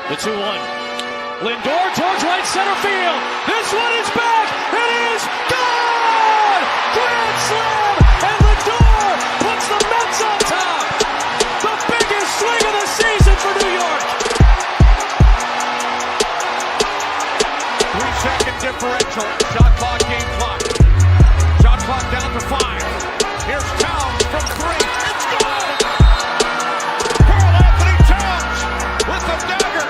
The 2-1. Lindor towards right center field. This one is back. It is gone! Grand slam! And Lindor puts the Mets on top. The biggest swing of the season for New York. 3-second differential. Shot clock, game clock. Shot clock down to 5. Here's Towns from 3. It's gone! Karl Anthony Towns with the dagger.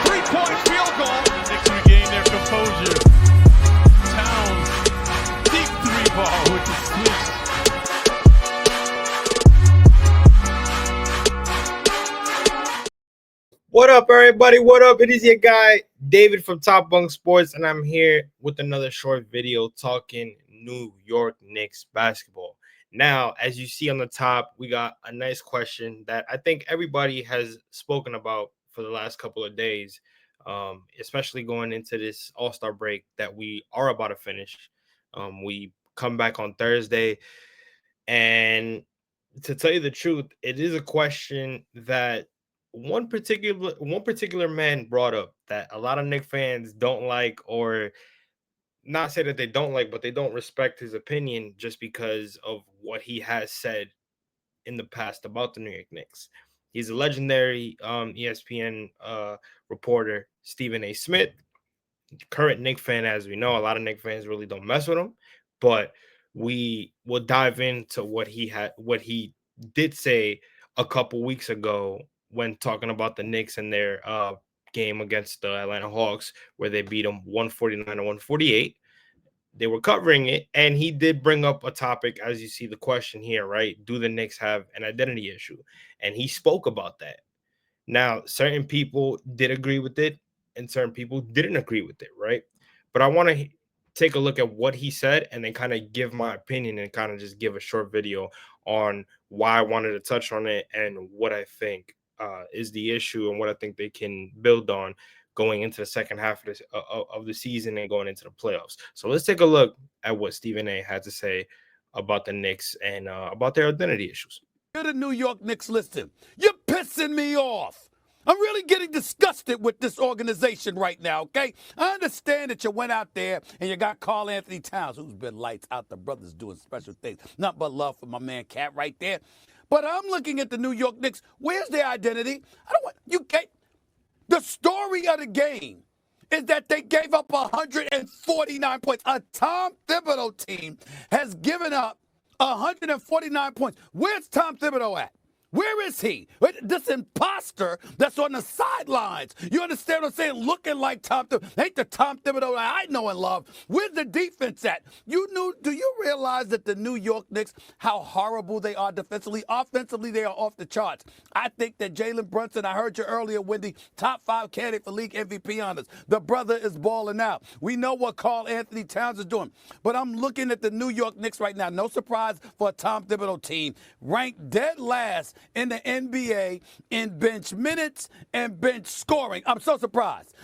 3-point field goal. Knicks regain their composure. Towns, deep 3-ball with the sweep. What up, everybody? What up? It is your guy, David from Top Bunk Sports, and I'm here with another short video talking New York Knicks basketball. Now, as you see on the top, we got a nice question that I think everybody has spoken about for the last couple of days, especially going into this All-Star break that we are about to finish. We come back on Thursday, and to tell you the truth, it is a question that one particular man brought up that a lot of Knicks fans don't like, or not say that they don't like, but they don't respect his opinion just because of what he has said in the past about the New York Knicks. He's a legendary ESPN reporter, Stephen A. Smith, current Knicks fan. As we know, a lot of Knicks fans really don't mess with him, but we will dive into what he did say a couple weeks ago when talking about the Knicks and their game against the Atlanta Hawks, where they beat them 149-148. They were covering it, and he did bring up a topic, as you see the question here, right? Do the Knicks have an identity issue? And he spoke about that. Now, certain people did agree with it, and certain people didn't agree with it, right? But I want to take a look at what he said and then kind of give my opinion and kind of just give a short video on why I wanted to touch on it and what I think is the issue and what I think they can build on going into the second half of the season and going into the playoffs. So let's take a look at what Stephen A. had to say about the Knicks and about their identity issues. You're the New York Knicks, listen. You're pissing me off. I'm really getting disgusted with this organization right now, okay? I understand that you went out there and you got Karl Anthony Towns, who's been lights out. The brother's doing special things. Not but love for my man Cat right there. But I'm looking at the New York Knicks. Where's their identity? I don't want you. The story of the game is that they gave up 149 points. A Tom Thibodeau team has given up 149 points. Where's Tom Thibodeau at? Where is he? This imposter that's on the sidelines. You understand what I'm saying? Looking like Tom Thibodeau. Ain't the Tom Thibodeau that I know and love. Where's the defense at? Do you realize that the New York Knicks, how horrible they are defensively? Offensively, they are off the charts. I think that Jalen Brunson, I heard you earlier, Wendy, top 5 candidate for league MVP honors. The brother is balling out. We know what Karl Anthony Towns is doing. But I'm looking at the New York Knicks right now. No surprise for a Tom Thibodeau team. Ranked dead last in the NBA in bench minutes and bench scoring. I'm so surprised.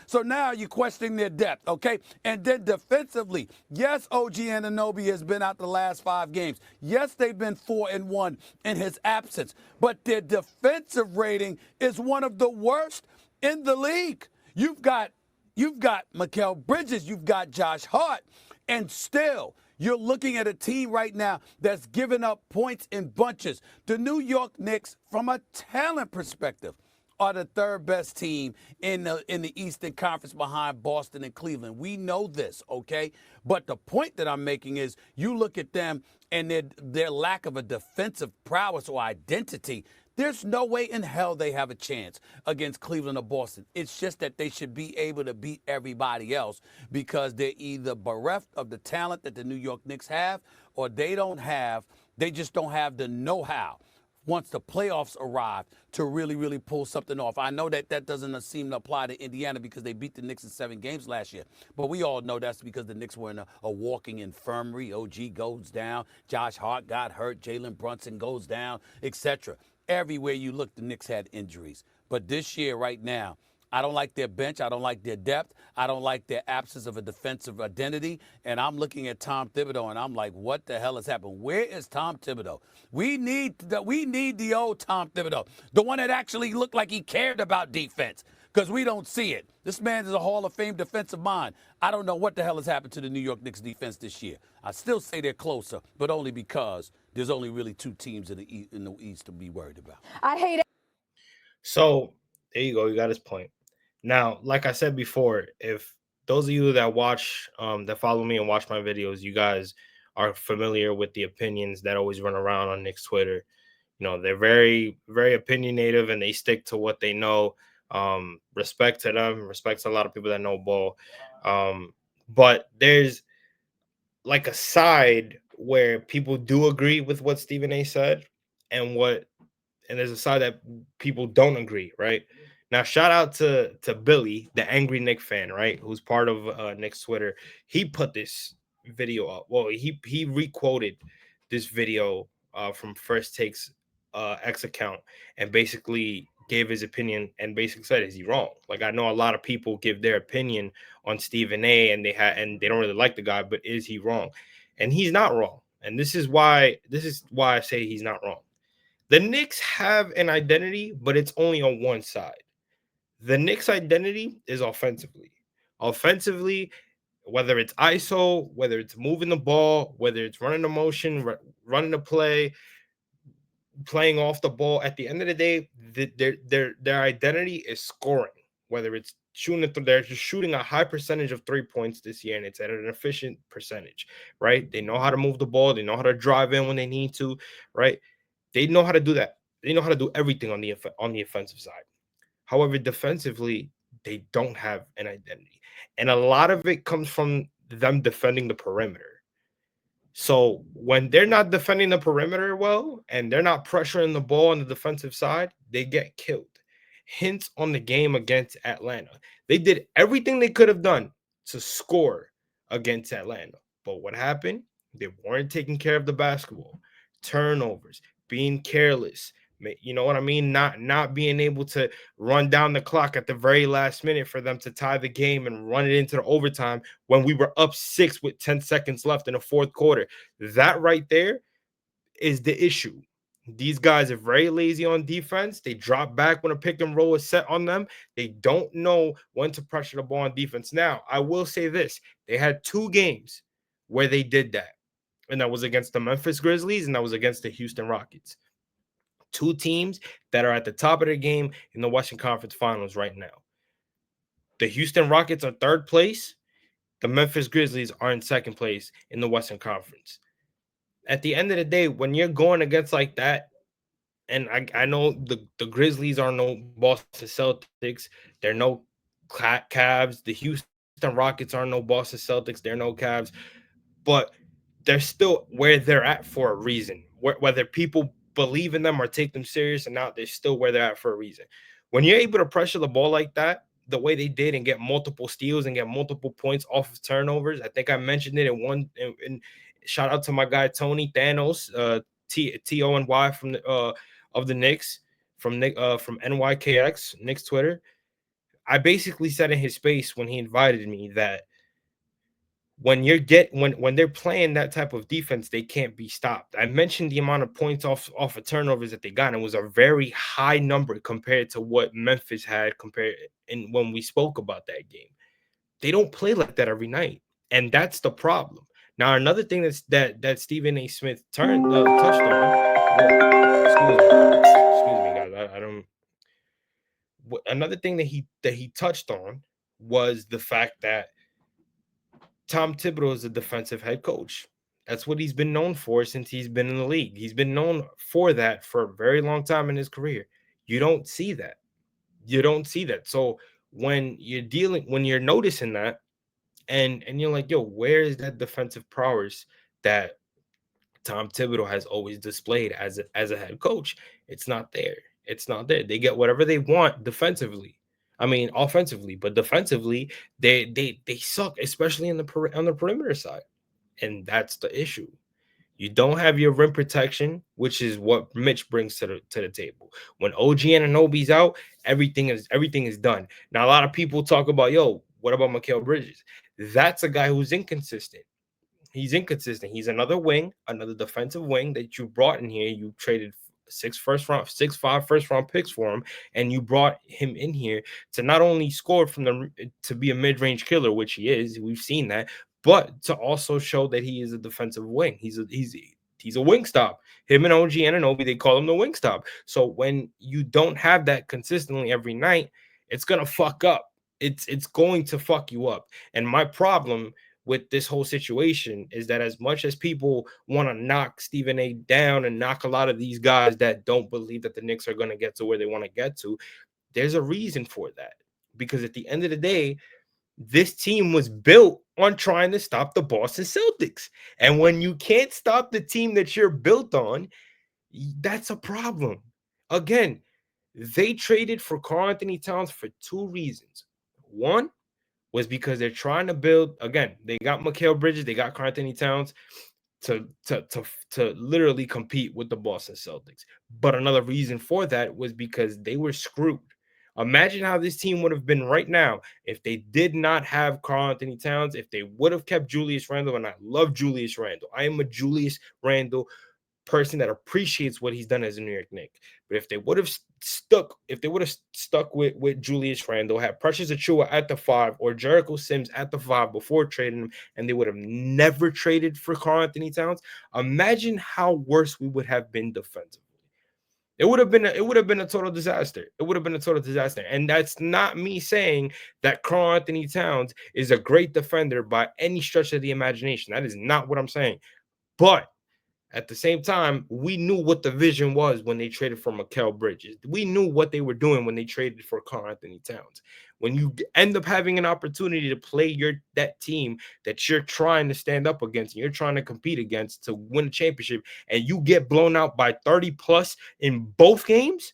So now you're questioning their depth, okay? And then defensively, yes, OG Anunoby has been out the last 5 games. Yes, they've been 4-1 in his absence. But their defensive rating is one of the worst in the league. You've got Mikal Bridges, you've got Josh Hart, and still you're looking at a team right now that's giving up points in bunches. The New York Knicks, from a talent perspective, are the 3rd best team in the Eastern Conference behind Boston and Cleveland. We know this, okay? But the point that I'm making is you look at them and their lack of a defensive prowess or identity. There's no way in hell they have a chance against Cleveland or Boston. It's just that they should be able to beat everybody else because they're either bereft of the talent that the New York Knicks have, or they just don't have the know-how once the playoffs arrive to really, really pull something off. I know that doesn't seem to apply to Indiana because they beat the Knicks in 7 games last year. But we all know that's because the Knicks were in a walking infirmary. OG goes down. Josh Hart got hurt. Jalen Brunson goes down, etc. Everywhere you look, the Knicks had injuries. But this year, right now, I don't like their bench. I don't like their depth. I don't like their absence of a defensive identity. And I'm looking at Tom Thibodeau, and I'm like, what the hell has happened? Where is Tom Thibodeau? We need the old Tom Thibodeau, the one that actually looked like he cared about defense, because we don't see it. This man is a Hall of Fame defensive mind. I don't know what the hell has happened to the New York Knicks defense this year. I still say they're closer, but only because there's only really two teams in the East to be worried about. I hate it. So there you go. You got his point. Now, like I said before, if those of you that watch, that follow me and watch my videos, you guys are familiar with the opinions that always run around on Nick's Twitter. You know, they're very, very opinionative and they stick to what they know. Respect to them, respect to a lot of people that know ball. But there's like a side where people do agree with what Stephen A said and there's a side that people don't agree, right? Now, shout out to Billy, the angry Nick fan, right? Who's part of Nick's Twitter. He put this video up. Well, he requoted this video from First Takes X account and basically gave his opinion and basically said, is he wrong? Like, I know a lot of people give their opinion on Stephen A and they don't really like the guy, but is he wrong? And he's not wrong. And this is why I say he's not wrong. The Knicks have an identity, but it's only on one side. The Knicks' identity is offensively. Offensively, whether it's ISO, whether it's moving the ball, whether it's running the motion, running the play, playing off the ball, at the end of the day, their identity is scoring. Whether it's shooting, they're just shooting a high percentage of 3 points this year, and it's at an efficient percentage, right? They know how to move the ball. They know how to drive in when they need to, right? They know how to do that. They know how to do everything on the offensive side. However, defensively, they don't have an identity. And a lot of it comes from them defending the perimeter. So when they're not defending the perimeter well and they're not pressuring the ball on the defensive side, they get killed. Hints on the game against Atlanta. They did everything they could have done to score against Atlanta. But what happened? They weren't taking care of the basketball. Turnovers, being careless, you know what I mean? Not being able to run down the clock at the very last minute for them to tie the game and run it into the overtime when we were up 6 with 10 seconds left in the fourth quarter. That right there is the issue. These guys are very lazy on defense. They drop back when a pick and roll is set on them. They don't know when to pressure the ball on defense. Now, I will say this. They had 2 games where they did that. And that was against the Memphis Grizzlies and that was against the Houston Rockets. 2 teams that are at the top of their game in the Western Conference Finals right now. The Houston Rockets are 3rd place. The Memphis Grizzlies are in 2nd place in the Western Conference. At the end of the day, when you're going against like that, and I know the Grizzlies are no Boston Celtics. They're no Cavs. The Houston Rockets are no Boston Celtics. They're no Cavs. But they're still where they're at for a reason. Whether people believe in them or take them serious or not, they're still where they're at for a reason. When you're able to pressure the ball like that, the way they did and get multiple steals and get multiple points off of turnovers, I think I mentioned it in one. And shout out to my guy Tony Thanos, TONY from the of the Knicks from NYKX Knicks Twitter. I basically said in his space when he invited me that when they're playing that type of defense, they can't be stopped. I mentioned the amount of points off of turnovers that they got, and it was a very high number compared to what Memphis had compared in when we spoke about that game. They don't play like that every night, and that's the problem. Now, another thing that Stephen A. Smith touched on. Excuse me, guys. I don't. Another thing that he touched on was the fact that Tom Thibodeau is a defensive head coach. That's what he's been known for since he's been in the league. He's been known for that for a very long time in his career. You don't see that. You don't see that. So when you're noticing that, and you're like, yo, where is that defensive prowess that Tom Thibodeau has always displayed as a head coach? It's not there. It's not there. They get whatever they want defensively. I mean, offensively, but defensively, they suck, especially on the perimeter side, and that's the issue. You don't have your rim protection, which is what Mitch brings to the table. When OG Anunoby's out, everything is done. Now a lot of people talk about, yo, what about Mikal Bridges? That's a guy who's inconsistent. He's inconsistent. He's another wing, another defensive wing that you brought in here. You traded five first round picks for him, and you brought him in here to not only score to be a mid range killer, which he is. We've seen that, but to also show that he is a defensive wing. He's a wing stop. Him and OG Anunoby, they call him the wing stop. So when you don't have that consistently every night, it's gonna fuck up. It's going to fuck you up. And my problem with this whole situation is that as much as people want to knock Stephen A down and knock a lot of these guys that don't believe that the Knicks are going to get to where they want to get to, there's a reason for that. Because at the end of the day, this team was built on trying to stop the Boston Celtics. And when you can't stop the team that you're built on, that's a problem. Again, they traded for Karl Anthony Towns for two reasons. One, was because they're trying to build again. They got Mikal Bridges, they got Karl Anthony Towns to literally compete with the Boston Celtics. But another reason for that was because they were screwed. Imagine how this team would have been right now if they did not have Karl Anthony Towns, if they would have kept Julius Randle. And I love Julius Randle. I am a Julius Randle person that appreciates what he's done as a New York Knick. But if they would have stuck with Julius Randle, had Precious Achiuwa at the 5 or Jericho Sims at the 5 before trading him, and they would have never traded for Karl Anthony Towns, imagine how worse we would have been defensively. It would have been a total disaster. It would have been a total disaster. And that's not me saying that Karl Anthony Towns is a great defender by any stretch of the imagination. That is not what I'm saying. But at the same time, we knew what the vision was when they traded for Mikal Bridges. We knew what they were doing when they traded for Karl Anthony Towns. When you end up having an opportunity to play that team that you're trying to stand up against and you're trying to compete against to win a championship, and you get blown out by 30 plus in both games,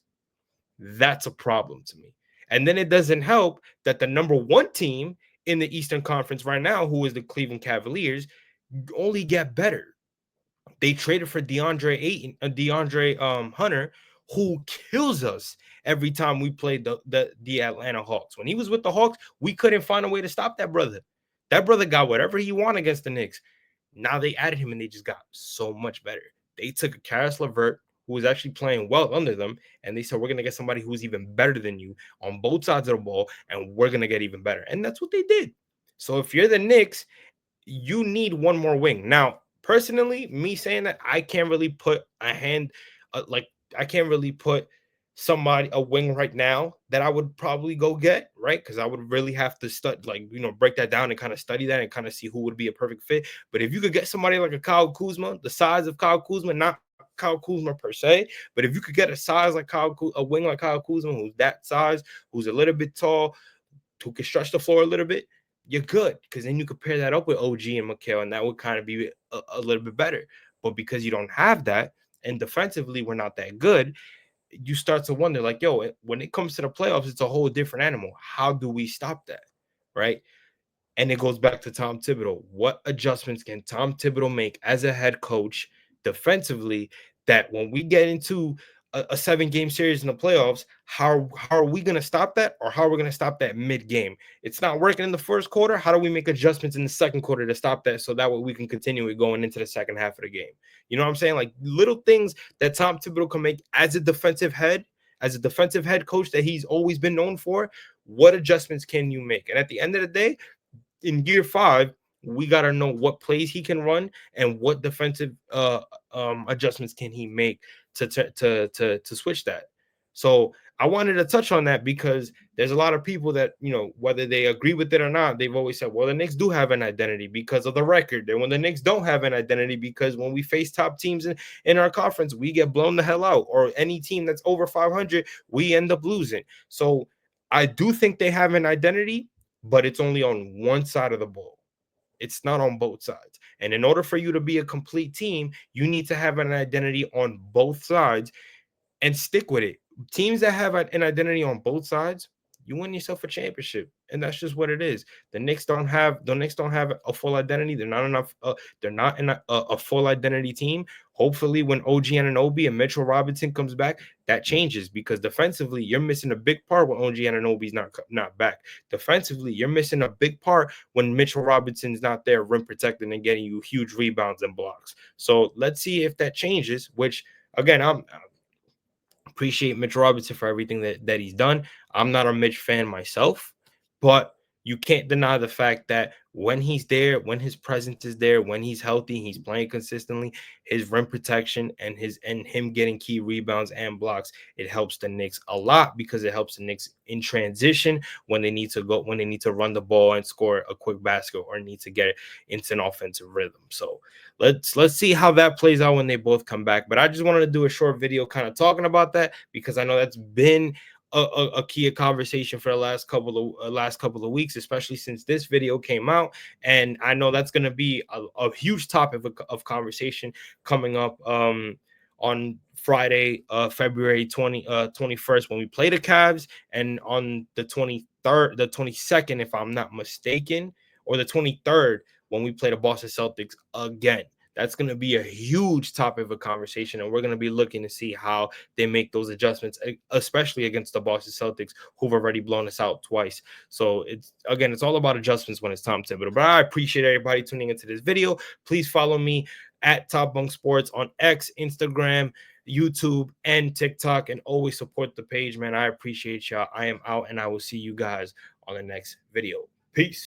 that's a problem to me. And then it doesn't help that the number one team in the Eastern Conference right now, who is the Cleveland Cavaliers, only get better. They traded for DeAndre Hunter, who kills us every time we play the Atlanta Hawks. When he was with the Hawks, we couldn't find a way to stop that brother. That brother got whatever he wanted against the Knicks. Now they added him and they just got so much better. They took a Karis LeVert, who was actually playing well under them, and they said, we're going to get somebody who's even better than you on both sides of the ball, and we're going to get even better. And that's what they did. So if you're the Knicks, you need one more wing. Now, personally, me saying that, I can't really put I can't really put a wing right now that I would probably go get, right? Because I would really have to break that down and kind of study that and kind of see who would be a perfect fit. But if you could get somebody like a Kyle Kuzma, the size of Kyle Kuzma, not Kyle Kuzma per se, but if you could get a wing like Kyle Kuzma, who's that size, who's a little bit tall, who can stretch the floor a little bit, you're good, because then you could pair that up with OG and Mikal, and that would kind of be a little bit better. But because you don't have that, and defensively we're not that good, you start to wonder, like, yo, when it comes to the playoffs, it's a whole different animal. How do we stop that, right? And it goes back to Tom Thibodeau. What adjustments can Tom Thibodeau make as a head coach defensively that when we get into a 7-game series in the playoffs, how are we going to stop that, or how are we going to stop that mid-game? It's not working in the first quarter. How do we make adjustments in the second quarter to stop that, so that way we can continue it going into the second half of the game? You know what I'm saying? Like, little things that Tom Thibodeau can make as a defensive head coach that he's always been known for. What adjustments can you make? And at the end of the day, in year 5, we got to know what plays he can run and what defensive adjustments can he make to switch that. So I wanted to touch on that because there's a lot of people that, whether they agree with it or not, they've always said, well, the Knicks do have an identity because of the record. And when the Knicks don't have an identity, because when we face top teams in our conference, we get blown the hell out, or any team that's over 500, we end up losing. So I do think they have an identity, but it's only on one side of the ball. It's not on both sides. And in order for you to be a complete team, you need to have an identity on both sides and stick with it. Teams that have an identity on both sides, you win yourself a championship, and that's just what it is. The Knicks don't have a full identity. They're not enough. They're not in a full identity team. Hopefully, when OG Anunoby and Mitchell Robinson comes back, that changes, because defensively, you're missing a big part when OG Anunoby's not back. Defensively, you're missing a big part when Mitchell Robinson's not there, rim protecting and getting you huge rebounds and blocks. So let's see if that changes. Which again, I'm appreciate Mitch Robinson for everything that he's done. I'm not a Mitch fan myself, but you can't deny the fact that when he's there, when his presence is there, when he's healthy, he's playing consistently, his rim protection and him getting key rebounds and blocks, it helps the Knicks a lot, because it helps the Knicks in transition when they need to run the ball and score a quick basket, or need to get into an offensive rhythm. So let's see how that plays out when they both come back. But I just wanted to do a short video kind of talking about that, because I know that's been a key conversation for the last couple of weeks, especially since this video came out. And I know that's going to be a huge topic of conversation coming up on Friday, February 21st, when we play the Cavs, and on the 22nd, if I'm not mistaken, or the 23rd, when we play the Boston Celtics again. That's going to be a huge topic of a conversation, and we're going to be looking to see how they make those adjustments, especially against the Boston Celtics, who've already blown us out twice. So it's all about adjustments when it's Tom Thibodeau. But I appreciate everybody tuning into this video. Please follow me at Top Bunk Sports on X, Instagram, YouTube, and TikTok, and always support the page, man. I appreciate y'all. I am out, and I will see you guys on the next video. Peace.